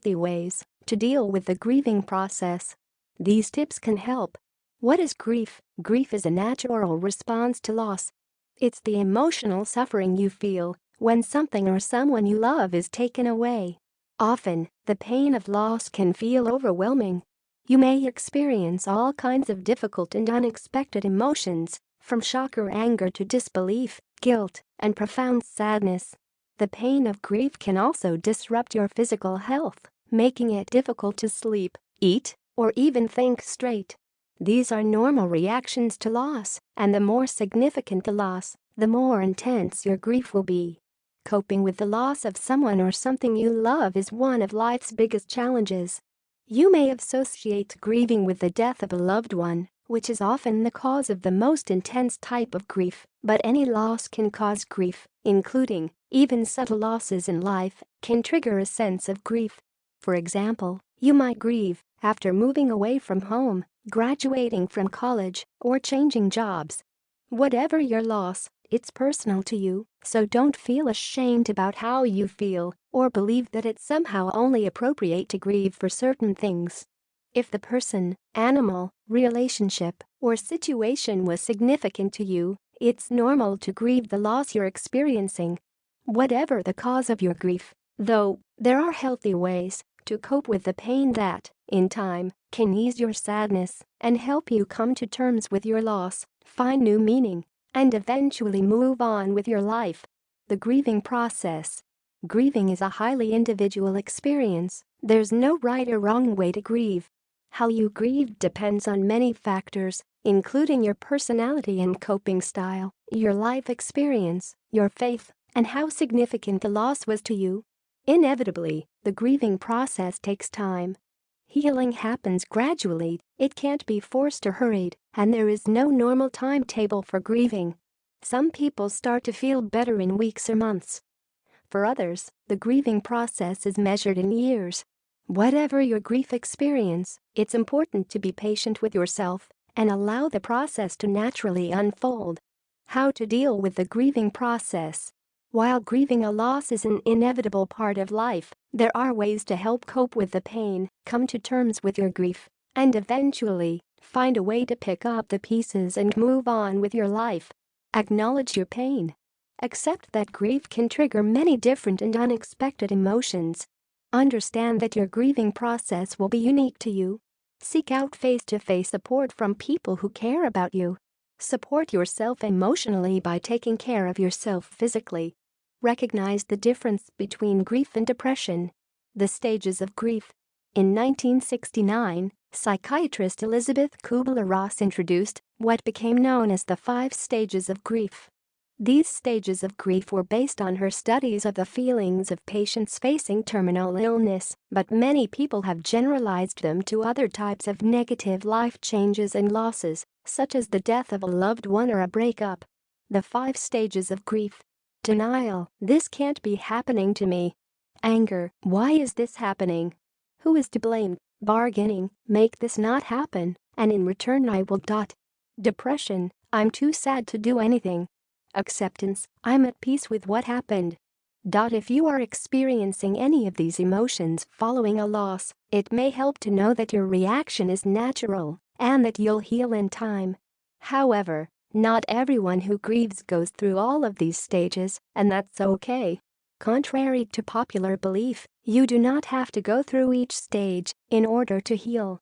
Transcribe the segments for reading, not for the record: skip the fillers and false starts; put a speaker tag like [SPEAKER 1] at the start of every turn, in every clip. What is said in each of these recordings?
[SPEAKER 1] healthy ways to deal with the grieving process. These tips can help. What is grief? Grief is a natural response to loss. It's the emotional suffering you feel when something or someone you love is taken away. Often, the pain of loss can feel overwhelming. You may experience all kinds of difficult and unexpected emotions, from shock or anger to disbelief, guilt, and profound sadness. The pain of grief can also disrupt your physical health, making it difficult to sleep, eat, or even think straight. These are normal reactions to loss, and the more significant the loss, the more intense your grief will be. Coping with the loss of someone or something you love is one of life's biggest challenges. You may associate grieving with the death of a loved one, which is often the cause of the most intense type of grief, but any loss can cause grief, including, even subtle losses in life, can trigger a sense of grief. For example, you might grieve after moving away from home, graduating from college, or changing jobs. Whatever your loss, it's personal to you, so don't feel ashamed about how you feel or believe that it's somehow only appropriate to grieve for certain things. If the person, animal, relationship, or situation was significant to you, it's normal to grieve the loss you're experiencing. Whatever the cause of your grief, though, there are healthy ways to cope with the pain that, in time, can ease your sadness and help you come to terms with your loss, find new meaning, and eventually move on with your life. The grieving process. Grieving is a highly individual experience. There's no right or wrong way to grieve. How you grieve depends on many factors, including your personality and coping style, your life experience, your faith, and how significant the loss was to you. Inevitably, the grieving process takes time. Healing happens gradually, it can't be forced or hurried, and there is no normal timetable for grieving. Some people start to feel better in weeks or months. For others, the grieving process is measured in years. Whatever your grief experience, it's important to be patient with yourself and allow the process to naturally unfold. How to deal with the grieving process. While grieving a loss is an inevitable part of life, there are ways to help cope with the pain, come to terms with your grief, and eventually find a way to pick up the pieces and move on with your life. Acknowledge your pain. Accept that grief can trigger many different and unexpected emotions. Understand that your grieving process will be unique to you. Seek out face-to-face support from people who care about you. Support yourself emotionally by taking care of yourself physically. Recognize the difference between grief and depression. The stages of grief. In 1969, psychiatrist Elizabeth Kubler-Ross introduced what became known as the 5 stages of grief. These stages of grief were based on her studies of the feelings of patients facing terminal illness, but many people have generalized them to other types of negative life changes and losses, such as the death of a loved one or a breakup. The 5 stages of grief. Denial. This can't be happening to me. Anger. Why is this happening? Who is to blame? Bargaining. Make this not happen, and in return I will. Depression. I'm too sad to do anything. Acceptance. I'm at peace with what happened. If you are experiencing any of these emotions following a loss, it may help to know that your reaction is natural and that you'll heal in time. However, not everyone who grieves goes through all of these stages, and that's okay. Contrary to popular belief, you do not have to go through each stage in order to heal.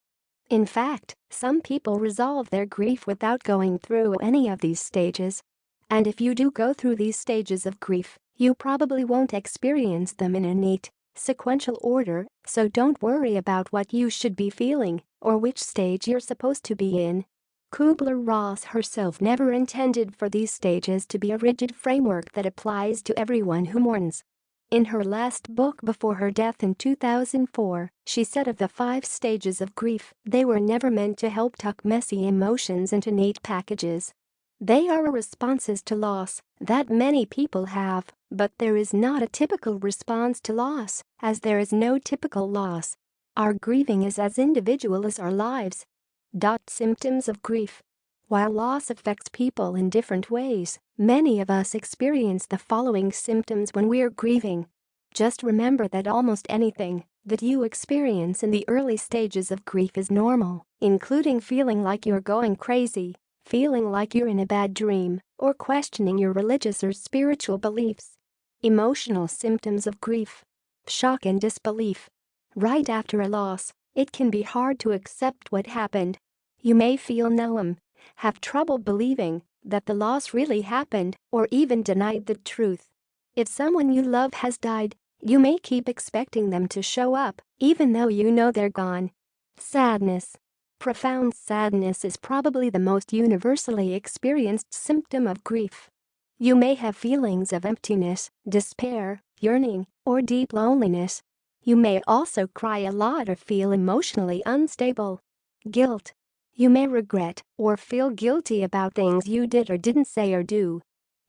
[SPEAKER 1] In fact, some people resolve their grief without going through any of these stages. And if you do go through these stages of grief, you probably won't experience them in a neat, sequential order, so don't worry about what you should be feeling or which stage you're supposed to be in. Kubler-Ross herself never intended for these stages to be a rigid framework that applies to everyone who mourns. In her last book before her death in 2004, she said of the 5 stages of grief, they were never meant to help tuck messy emotions into neat packages. They are responses to loss that many people have, but there is not a typical response to loss, as there is no typical loss. Our grieving is as individual as our lives. Symptoms of grief. While loss affects people in different ways, many of us experience the following symptoms when we're grieving. Just remember that almost anything that you experience in the early stages of grief is normal, including feeling like you're going crazy, feeling like you're in a bad dream, or questioning your religious or spiritual beliefs. Emotional symptoms of grief: shock and disbelief. Right after a loss, it can be hard to accept what happened. You may feel numb, have trouble believing that the loss really happened, or even denied the truth. If someone you love has died, you may keep expecting them to show up, even though you know they're gone. Sadness. Profound sadness is probably the most universally experienced symptom of grief. You may have feelings of emptiness, despair, yearning, or deep loneliness. You may also cry a lot or feel emotionally unstable. Guilt. You may regret or feel guilty about things you did or didn't say or do.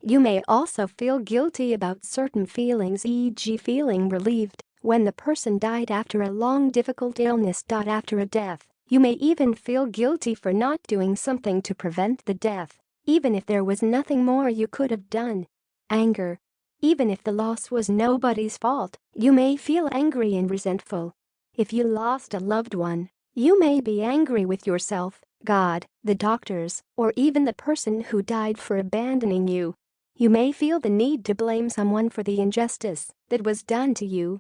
[SPEAKER 1] You may also feel guilty about certain feelings, e.g. feeling relieved when the person died after a long difficult illness. After a death, you may even feel guilty for not doing something to prevent the death, even if there was nothing more you could have done. Anger. Even if the loss was nobody's fault, you may feel angry and resentful. If you lost a loved one, you may be angry with yourself, God, the doctors, or even the person who died for abandoning you. You may feel the need to blame someone for the injustice that was done to you.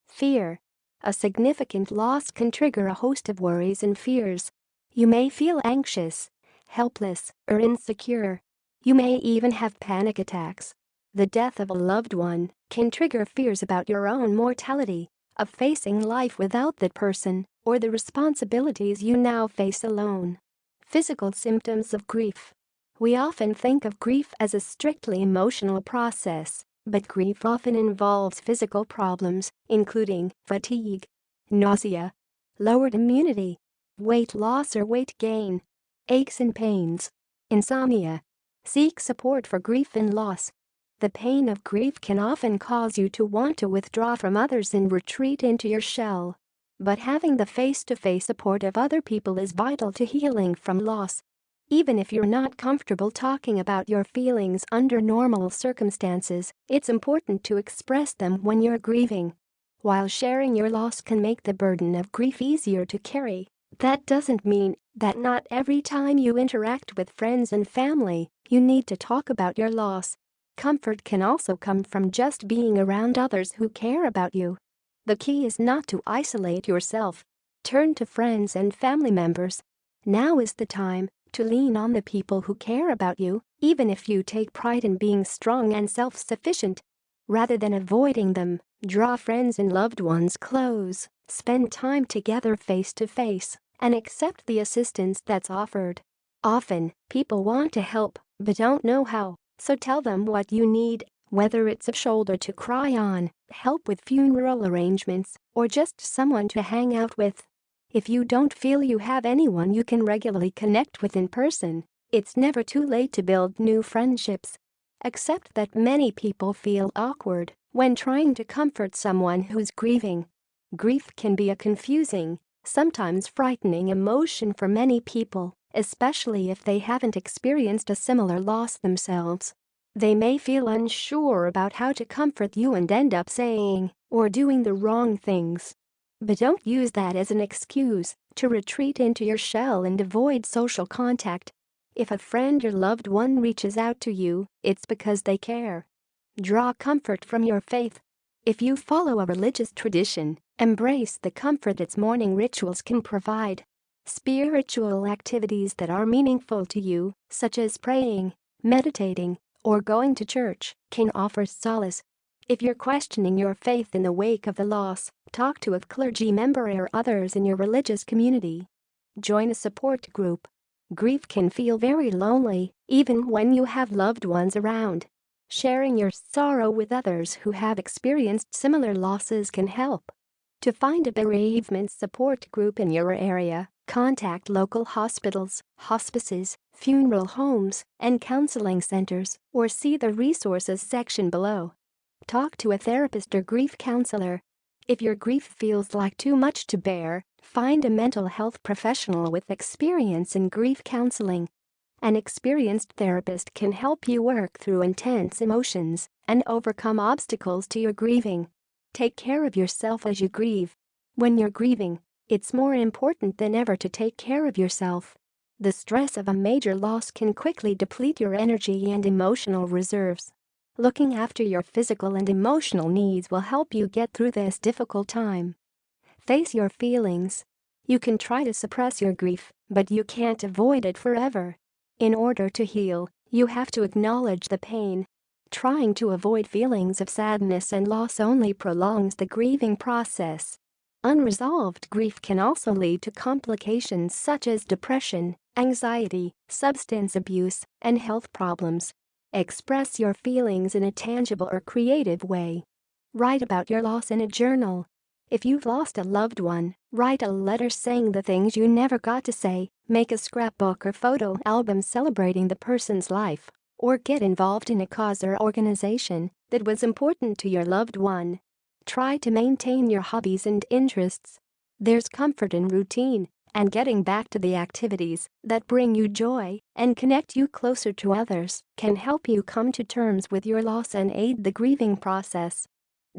[SPEAKER 1] Fear. A significant loss can trigger a host of worries and fears. You may feel anxious, helpless, or insecure. You may even have panic attacks. The death of a loved one can trigger fears about your own mortality, of facing life without that person, or the responsibilities you now face alone. Physical symptoms of grief. We often think of grief as a strictly emotional process, but grief often involves physical problems, including fatigue, nausea, lowered immunity, weight loss or weight gain, aches and pains, insomnia. Seek support for grief and loss. The pain of grief can often cause you to want to withdraw from others and retreat into your shell. But having the face-to-face support of other people is vital to healing from loss. Even if you're not comfortable talking about your feelings under normal circumstances, it's important to express them when you're grieving. While sharing your loss can make the burden of grief easier to carry, that doesn't mean that not every time you interact with friends and family, you need to talk about your loss. Comfort can also come from just being around others who care about you. The key is not to isolate yourself. Turn to friends and family members. Now is the time to lean on the people who care about you, even if you take pride in being strong and self-sufficient. Rather than avoiding them, draw friends and loved ones close, spend time together face to face, and accept the assistance that's offered. Often, people want to help, but don't know how, so tell them what you need, whether it's a shoulder to cry on, help with funeral arrangements, or just someone to hang out with. If you don't feel you have anyone you can regularly connect with in person, it's never too late to build new friendships. Accept that many people feel awkward when trying to comfort someone who's grieving. Grief can be a confusing, sometimes frightening emotion for many people, especially if they haven't experienced a similar loss themselves. They may feel unsure about how to comfort you and end up saying or doing the wrong things. But don't use that as an excuse to retreat into your shell and avoid social contact. If a friend or loved one reaches out to you, it's because they care. Draw comfort from your faith. If you follow a religious tradition, embrace the comfort its mourning rituals can provide. Spiritual activities that are meaningful to you, such as praying, meditating, or going to church, can offer solace. If you're questioning your faith in the wake of the loss, talk to a clergy member or others in your religious community. Join a support group. Grief can feel very lonely, even when you have loved ones around. Sharing your sorrow with others who have experienced similar losses can help. To find a bereavement support group in your area, contact local hospitals, hospices, funeral homes, and counseling centers, or see the resources section below. Talk to a therapist or grief counselor. If your grief feels like too much to bear, find a mental health professional with experience in grief counseling. An experienced therapist can help you work through intense emotions and overcome obstacles to your grieving. Take care of yourself as you grieve. When you're grieving, it's more important than ever to take care of yourself. The stress of a major loss can quickly deplete your energy and emotional reserves. Looking after your physical and emotional needs will help you get through this difficult time. Face your feelings. You can try to suppress your grief, but you can't avoid it forever. In order to heal, you have to acknowledge the pain. Trying to avoid feelings of sadness and loss only prolongs the grieving process. Unresolved grief can also lead to complications such as depression, anxiety, substance abuse, and health problems. Express your feelings in a tangible or creative way. Write about your loss in a journal. If you've lost a loved one, write a letter saying the things you never got to say, make a scrapbook or photo album celebrating the person's life, or get involved in a cause or organization that was important to your loved one. Try to maintain your hobbies and interests. There's comfort in routine, and getting back to the activities that bring you joy and connect you closer to others can help you come to terms with your loss and aid the grieving process.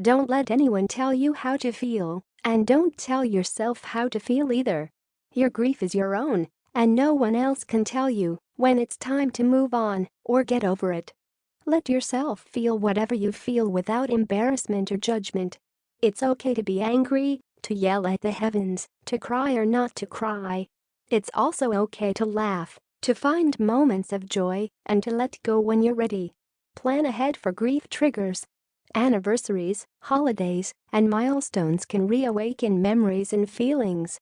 [SPEAKER 1] Don't let anyone tell you how to feel, and don't tell yourself how to feel either. Your grief is your own, and no one else can tell you when it's time to move on or get over it. Let yourself feel whatever you feel without embarrassment or judgment. It's okay to be angry, to yell at the heavens, to cry or not to cry. It's also okay to laugh, to find moments of joy, and to let go when you're ready. Plan ahead for grief triggers. Anniversaries, holidays, and milestones can reawaken memories and feelings.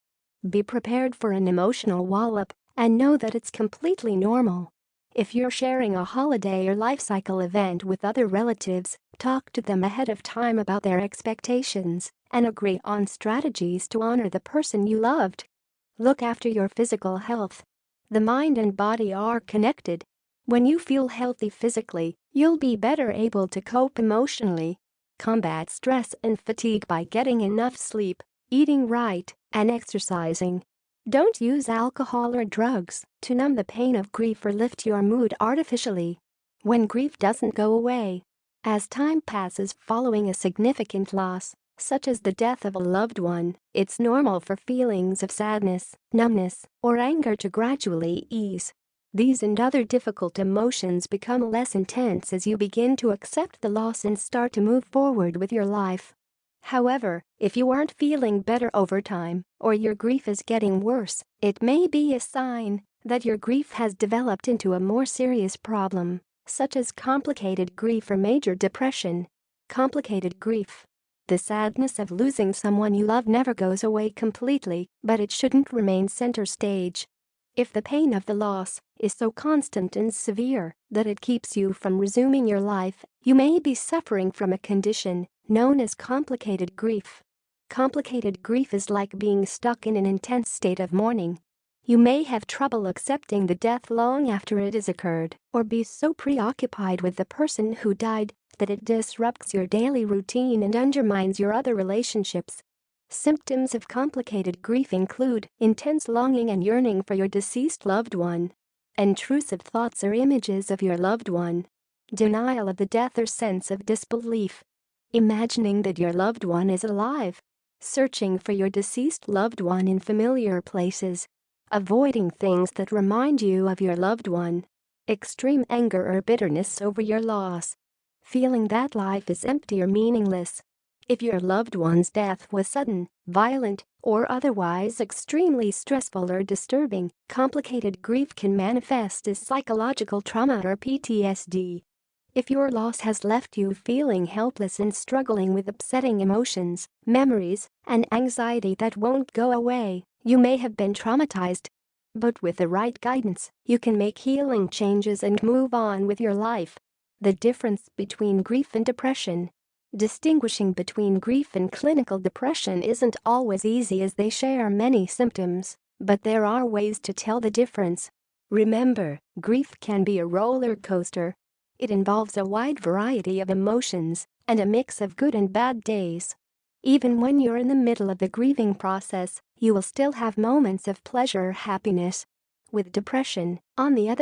[SPEAKER 1] Be prepared for an emotional wallop and know that it's completely normal. If you're sharing a holiday or life cycle event with other relatives, talk to them ahead of time about their expectations and agree on strategies to honor the person you loved. Look after your physical health. The mind and body are connected. When you feel healthy physically, you'll be better able to cope emotionally. Combat stress and fatigue by getting enough sleep, eating right, and exercising. Don't use alcohol or drugs to numb the pain of grief or lift your mood artificially. When grief doesn't go away. As time passes following a significant loss, such as the death of a loved one, it's normal for feelings of sadness, numbness, or anger to gradually ease. These and other difficult emotions become less intense as you begin to accept the loss and start to move forward with your life. However, if you aren't feeling better over time, or your grief is getting worse, it may be a sign that your grief has developed into a more serious problem, such as complicated grief or major depression. Complicated grief. The sadness of losing someone you love never goes away completely, but it shouldn't remain center stage. If the pain of the loss is so constant and severe that it keeps you from resuming your life, you may be suffering from a condition known as complicated grief. Complicated grief is like being stuck in an intense state of mourning. You may have trouble accepting the death long after it has occurred, or be so preoccupied with the person who died that it disrupts your daily routine and undermines your other relationships. Symptoms of complicated grief include intense longing and yearning for your deceased loved one, intrusive thoughts or images of your loved one, denial of the death or sense of disbelief, imagining that your loved one is alive, searching for your deceased loved one in familiar places, avoiding things that remind you of your loved one, extreme anger or bitterness over your loss, feeling that life is empty or meaningless. If your loved one's death was sudden, violent, or otherwise extremely stressful or disturbing, complicated grief can manifest as psychological trauma or PTSD. If your loss has left you feeling helpless and struggling with upsetting emotions, memories, and anxiety that won't go away, you may have been traumatized. But with the right guidance, you can make healing changes and move on with your life. The difference between grief and depression. Distinguishing between grief and clinical depression isn't always easy as they share many symptoms, but there are ways to tell the difference. Remember, grief can be a roller coaster. It involves a wide variety of emotions and a mix of good and bad days. Even when you're in the middle of the grieving process, you will still have moments of pleasure or happiness. With depression, on the other